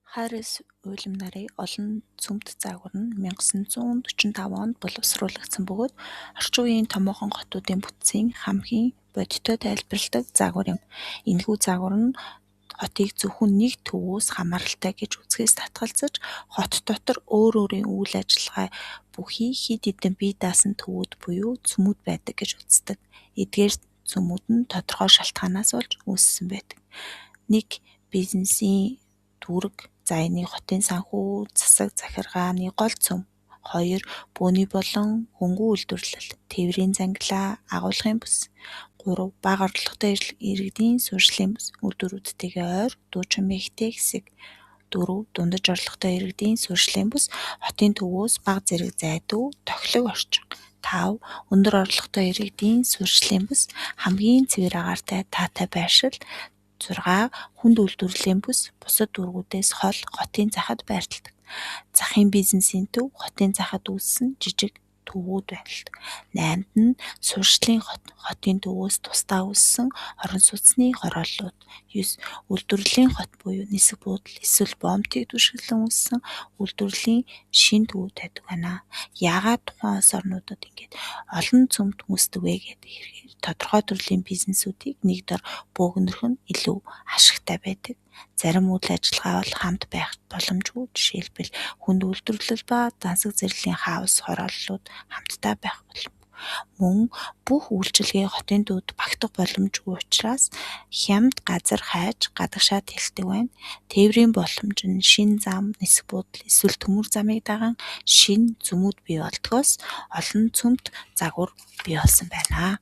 Харис уйлам нарын олон цөмт загвар нь 1945 онд боловсруулагдсан бөгөөд орчин үеийн томоохон хотуудын бүтцийн хамгийн бодиттой тайлбарладаг загвар юм. Энэхүү загвар нь хотыг зөвхөн нэг төвөөс хамааралтай гэж үзэхээс татгалзаж, хот дотор өөр өөрийн үйл ажиллагаа бүхий хэд хэдэн бие даасан төвүүд буюу цөмүүд байдаг гэж үздэг. Эдгээр цөмүүд нь тодорхой шалтгаанаас болж үүссэн байдаг. 1. Бизнесийн түрэг, за энэ хотын санхүү, засаг захиргааны гол цөм. 2. Бөөний болон хөнгөн үйлдвэрлэл, тээврийн зангилаа, агуулгын бүс. 3. Бага орлоготой иргэдийн суурьшлын бүс, үйлдвэрүүдтэйгээ ойр, дуучин мээгтэй хэсэг. 4. Дундаж орлоготой иргэдийн суурьшлын бүс, хотын төвөөс бага зэрэг зайдуу, тохилог орчин. 5. Өндөр орлоготой иргэдийн суурьшлын бүс, хамгийн цэвэр агаартай таатай байршил. 6. Хүнд үйлдвэрлэлийн бүс, бусад дүүргүүдээс хол хотын захад байрладаг. Захын бизнесийн төв, хотын захад үүссэн жижиг төвүүд байрладаг. 8-д нь суурьшлын хот, хотын төвөөс тусдаа үүссэн орон сууцны хорооллууд. 9. Үйлдвэрлэлийн хот буюу нисэх буудал эсвэл бомтыг түшиглэн үүссэн үйлдвэрлэлийн шинэ төвүүд байдаг байна. Яагаад тухайн улс орнуудад ингэж олон цөмт үүсдэг вэ гэдэг тодорхой төрлийн бизнесүүдийг нэг дор бөөгнөрөх нь илүү ашигтай байдаг. Зарим үйл ажиллагаа бол хамт байх боломжгүй. Жишээлбэл хүнд үйлдвэрлэл ба дансаг зэрлийн хаус хорооллууд хамтдаа байх боломжгүй. Мөн бүх үйлчилгээ хотын төвд багтах боломжгүй учраас хямд газар хайж гадагшаад хэлдэг байна. Тээврийн боломж нь шинэ зам, нисэх буудал эсвэл төмөр замыг даган шинэ цөмүүд бий болдгоос олон цөмт загвар бий болсон байна.